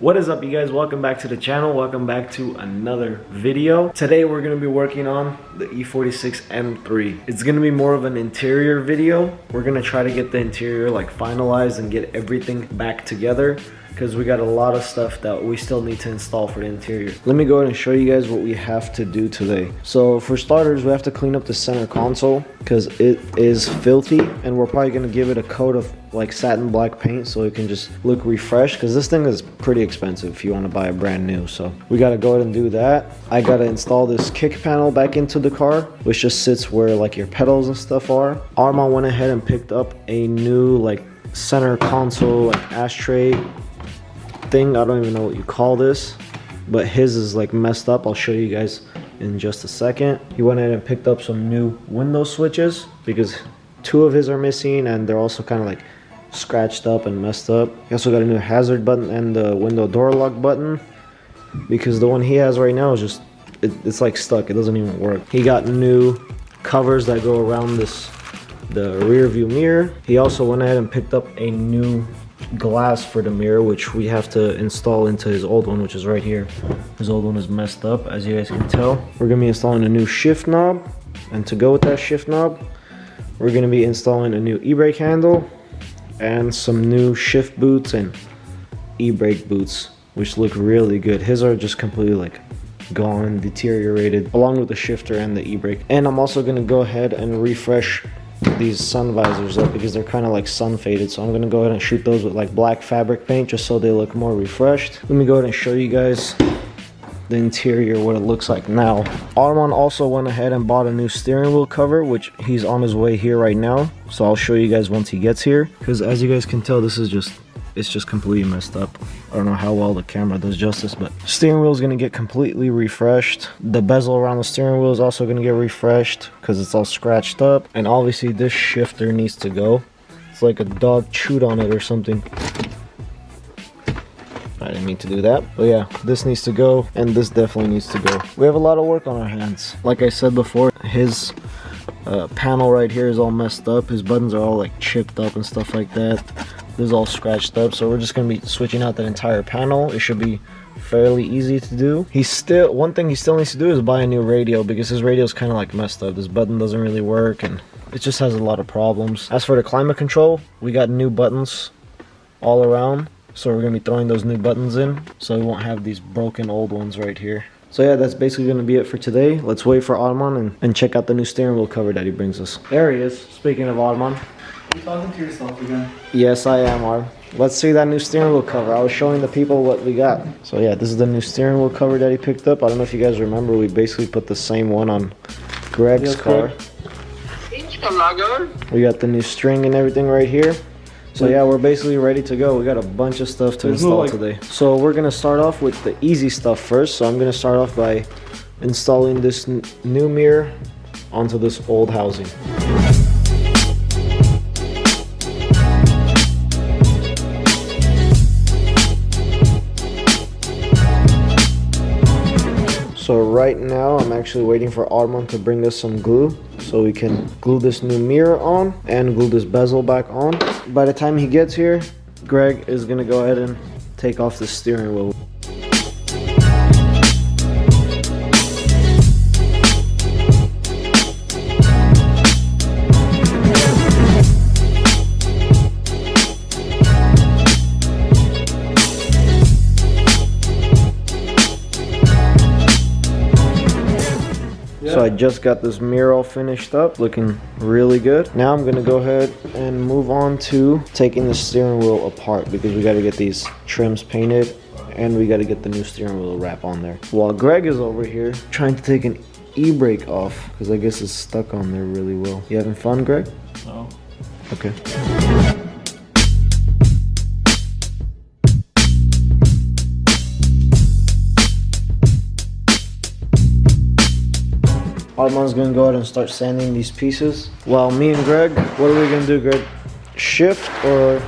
What is up, you guys? Welcome back to the channel. Welcome back to another video. Today we're going to be working on the E46 M3. It's going to be more of an interior video. We're going to try to get the interior like finalized and get everything back together, because we got a lot of stuff that we still need to install for the interior. Let me go ahead and show you guys what we have to do today. So for starters, we have to clean up the center console because it is filthy, and we're probably gonna give it a coat of like satin black paint so it can just look refreshed, because this thing is pretty expensive if you want to buy a brand new. So we got to go ahead and do that. I got to install this kick panel back into the car, which just sits where like your pedals and stuff are. Armand went ahead and picked up a new like center console like ashtray thing. I don't even know what you call this, but his is like messed up. I'll show you guys in just a second. He went ahead and picked up some new window switches because two of his are missing and they're also kind of like scratched up and messed up. He also got a new hazard button and the window door lock button, because the one he has right now is just it's like stuck. It doesn't even work. He got new covers that go around the rear view mirror. He also went ahead and picked up a new glass for the mirror, which we have to install into his old one, which is right here. His old one is messed up, as you guys can tell. We're gonna be installing a new shift knob, and to go with that shift knob, we're gonna be installing a new e-brake handle and some new shift boots and e-brake boots, which look really good. His are just completely like gone, deteriorated, along with the shifter and the e-brake. And I'm also gonna go ahead and refresh these sun visors up because they're kind of like sun faded, so I'm gonna go ahead and shoot those with like black fabric paint just so they look more refreshed. Let me go ahead and show you guys the interior, what it looks like now. Armand also went ahead and bought a new steering wheel cover, which he's on his way here right now, so I'll show you guys once he gets here, because as you guys can tell, this is it's just completely messed up. I don't know how well the camera does justice, but steering wheel is going to get completely refreshed. The bezel around the steering wheel is also going to get refreshed because it's all scratched up. And obviously this shifter needs to go. It's like a dog chewed on it or something. I didn't mean to do that, but yeah, this needs to go and this definitely needs to go. We have a lot of work on our hands. Like I said before, his panel right here is all messed up. His buttons are all like chipped up and stuff like that. This is all scratched up, so we're just gonna be switching out that entire panel. It should be fairly easy to do. One thing he still needs to do is buy a new radio, because his radio is kind of like messed up. This button doesn't really work and it just has a lot of problems. As for the climate control, we got new buttons all around, so we're gonna be throwing those new buttons in so we won't have these broken old ones right here. So yeah, that's basically gonna be it for today. Let's wait for Armand and check out the new steering wheel cover that he brings us. There he is. Speaking of Armand. Are you talking to yourself again? Yes, I am, Arm. Let's see that new steering wheel cover. I was showing the people what we got. So yeah, this is the new steering wheel cover that he picked up. I don't know if you guys remember, we basically put the same one on Greg's car. We got the new string and everything right here. So yeah, we're basically ready to go. We got a bunch of stuff to install today. So we're gonna start off with the easy stuff first. So I'm gonna start off by installing this new mirror onto this old housing. So right now, I'm actually waiting for Armand to bring us some glue so we can glue this new mirror on and glue this bezel back on. By the time he gets here, Greg is gonna go ahead and take off the steering wheel. So I just got this mirror all finished up, looking really good. Now I'm gonna go ahead and move on to taking the steering wheel apart, because we gotta get these trims painted and we gotta get the new steering wheel wrap on there. While Greg is over here trying to take an e-brake off, because I guess it's stuck on there really well. You having fun, Greg? No. Okay. Armand's gonna go ahead and start sanding these pieces. While me and Greg, what are we gonna do, Greg? Shift or?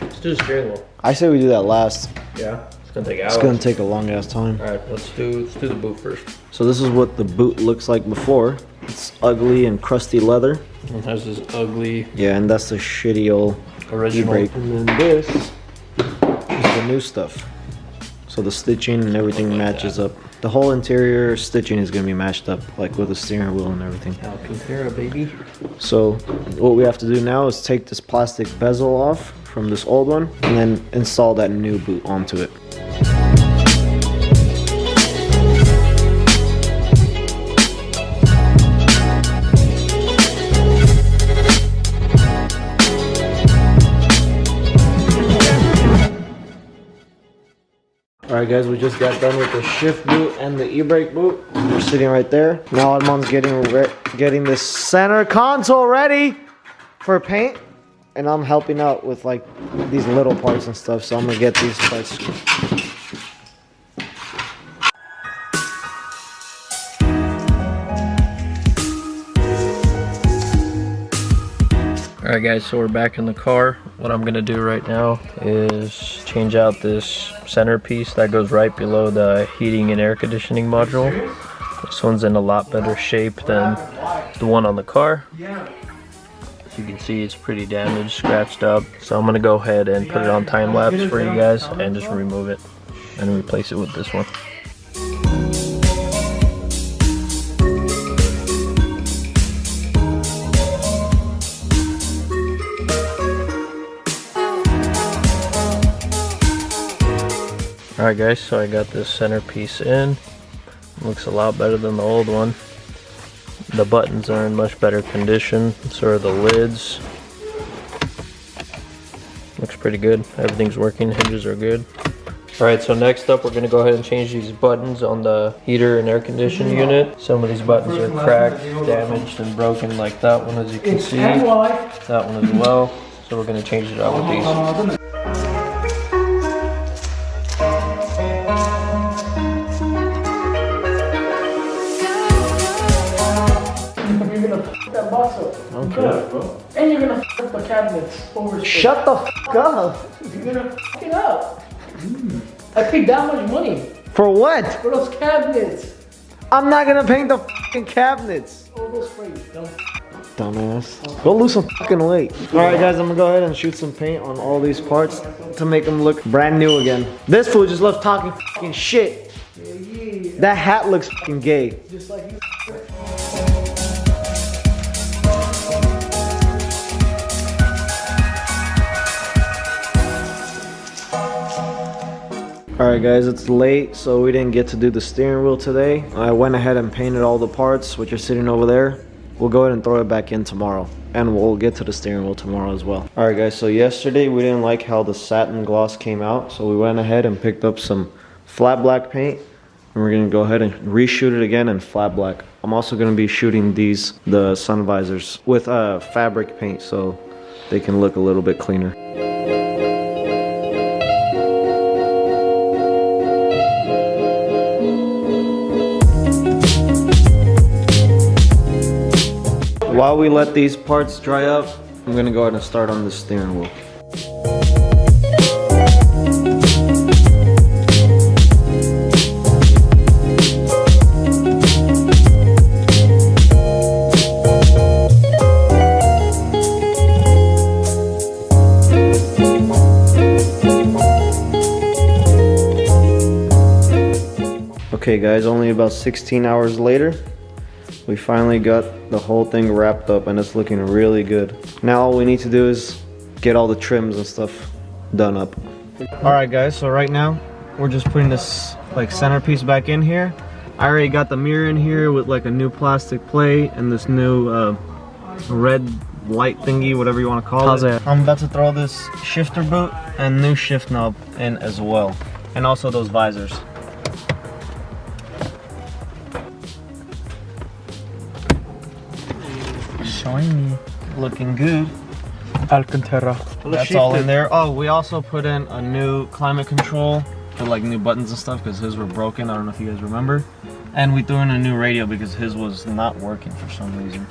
Let's do the steering wheel. I say we do that last. Yeah, it's gonna take hours. It's gonna take a long ass time. All right, let's do the boot first. So this is what the boot looks like before. It's ugly and crusty leather. It has this ugly. Yeah, and that's the shitty old original. e-brake. And then this is the new stuff. so the stitching and everything matches up. The whole interior stitching is gonna be matched up, like with the steering wheel and everything. Alcantara, baby. So what we have to do now is take this plastic bezel off from this old one and then install that new boot onto it. Alright guys, we just got done with the shift boot and the e-brake boot. They're sitting right there. Now our mom's getting this center console ready for paint. And I'm helping out with like these little parts and stuff, so I'm gonna get these parts. Alright guys, so we're back in the car. What I'm gonna do right now is change out this centerpiece that goes right below the heating and air conditioning module. This one's in a lot better shape than the one on the car. As you can see, it's pretty damaged, scratched up. So I'm gonna go ahead and put it on time lapse for you guys and just remove it and replace it with this one. Alright guys, so I got this centerpiece in. Looks a lot better than the old one. The buttons are in much better condition, so are the lids. Looks pretty good. Everything's working, hinges are good. Alright, so next up we're going to go ahead and change these buttons on the heater and air conditioning unit. Some of these buttons are cracked, damaged, and broken like that one, as you can see. That one as well. So we're going to change it out with these. Okay. And you're gonna f up the cabinets over. Shut the f up! You're gonna f it up. I paid that much money For what? for those cabinets. I'm not gonna paint the fucking cabinets. All those frames, dumb. Dumbass. Go lose some fucking weight. Alright guys, I'm gonna go ahead and shoot some paint on all these parts to make them look brand new again. This fool just left talking fucking shit. Yeah. That hat looks fucking gay. Just like you. Alright guys, it's late, so we didn't get to do the steering wheel today. I went ahead and painted all the parts, which are sitting over there. We'll go ahead and throw it back in tomorrow. And we'll get to the steering wheel tomorrow as well. Alright guys, so yesterday we didn't like how the satin gloss came out, so we went ahead and picked up some flat black paint. And we're going to go ahead and reshoot it again in flat black. I'm also going to be shooting the sun visors with fabric paint, so they can look a little bit cleaner. While we let these parts dry up, I'm gonna go ahead and start on the steering wheel. Okay guys, only about 16 hours later, we finally got the whole thing wrapped up and it's looking really good. Now all we need to do is get all the trims and stuff done up. Alright guys, so right now we're just putting this like centerpiece back in here. I already got the mirror in here with like a new plastic plate and this new red light thingy, whatever you want to call it. I'm about to throw this shifter boot and new shift knob in as well. And also those visors. Shiny, looking good. Alcantara. That's all in there. Oh, we also put in a new climate control with like new buttons and stuff because his were broken. I don't know if you guys remember. And we threw in a new radio because his was not working for some reason.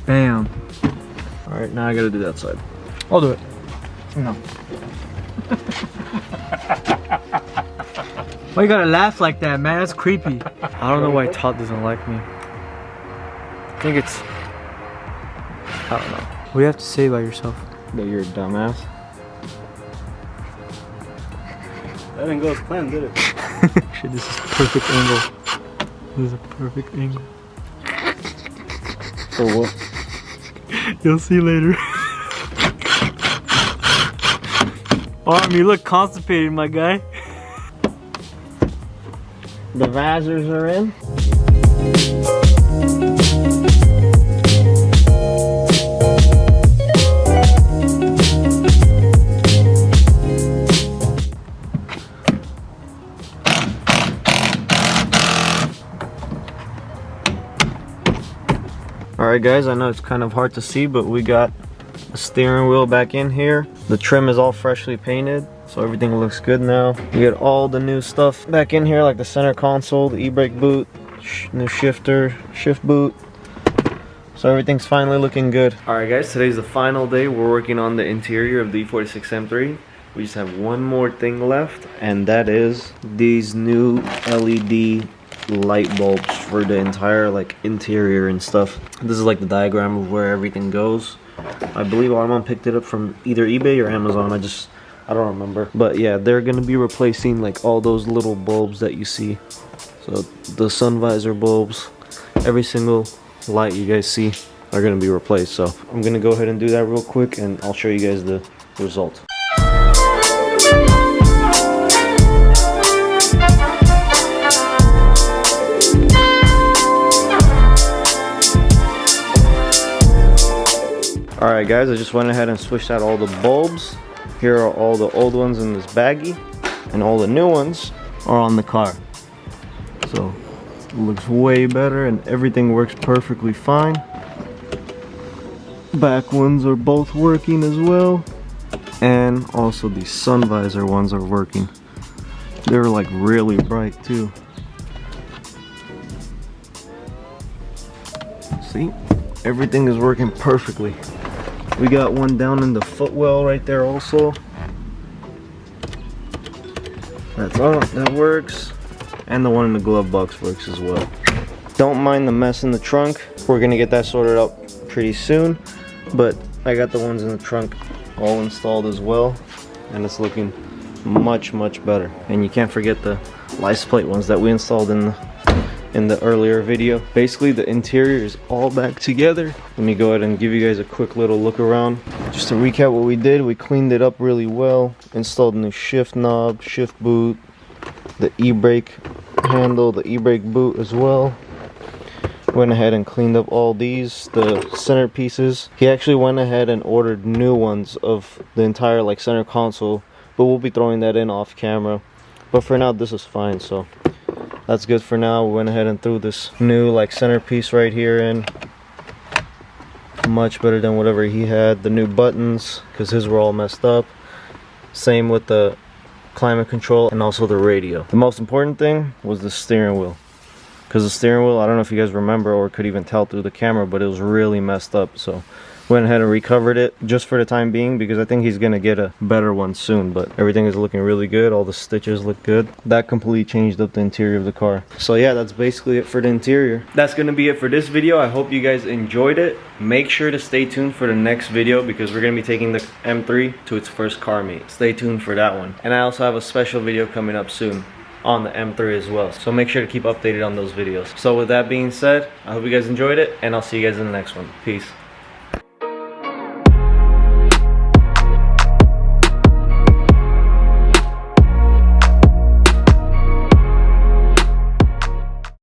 Bam. All right, now I gotta do that side. I'll do it. No. Why you gotta laugh like that, man? That's creepy. I don't know why Todd doesn't like me. I think it's... I don't know. What do you have to say about yourself? That you're a dumbass. That didn't go as planned, did it? Shit, this is perfect angle. This is a perfect angle. For what? You'll see later. Arm, you look constipated, my guy. The visors are in. Alright guys, I know it's kind of hard to see, but we got the steering wheel back in here. The trim is all freshly painted, so everything looks good now. We get all the new stuff back in here, like the center console, the e-brake boot, new shifter, shift boot. So everything's finally looking good. Alright guys, today's the final day. We're working on the interior of the E46 M3. We just have one more thing left, and that is these new LED light bulbs for the entire like interior and stuff. This is like the diagram of where everything goes. I believe Armand picked it up from either eBay or Amazon. I don't remember. But yeah, they're gonna be replacing like all those little bulbs that you see. So the sun visor bulbs, every single light you guys see are gonna be replaced. So I'm gonna go ahead and do that real quick, and I'll show you guys the result. Alright guys, I just went ahead and switched out all the bulbs. Here are all the old ones in this baggie, and all the new ones are on the car. So it looks way better and everything works perfectly fine. Back ones are both working as well, and also the sun visor ones are working. They're like really bright too. See, everything is working perfectly. We got one down in the footwell right there also. That's on, that works. And the one in the glove box works as well. Don't mind the mess in the trunk. We're gonna get that sorted out pretty soon. But I got the ones in the trunk all installed as well. And it's looking much, much better. And you can't forget the license plate ones that we installed in the earlier video. Basically the interior is all back together. Let me go ahead and give you guys a quick little look around. Just to recap what we did, we cleaned it up really well, installed a new shift knob, shift boot, the e-brake handle, the e-brake boot as well. Went ahead and cleaned up all these, the center pieces. He actually went ahead and ordered new ones of the entire like center console, but we'll be throwing that in off camera. But for now, this is fine, so that's good for now. We went ahead and threw this new like centerpiece right here in. Much better than whatever he had. The new buttons, because his were all messed up. Same with the climate control and also the radio. The most important thing was the steering wheel. Because the steering wheel, I don't know if you guys remember or could even tell through the camera, but it was really messed up. So went ahead and recovered it just for the time being, because I think he's gonna get a better one soon. But everything is looking really good. All the stitches look good. That completely changed up the interior of the car. So yeah, that's basically it for the interior. That's gonna be it for this video. I hope you guys enjoyed it. Make sure to stay tuned for the next video, because we're gonna be taking the M3 to its first car meet. Stay tuned for that one. And I also have a special video coming up soon on the M3 as well, so make sure to keep updated on those videos. So with that being said, I hope you guys enjoyed it, and I'll see you guys in the next one. Peace.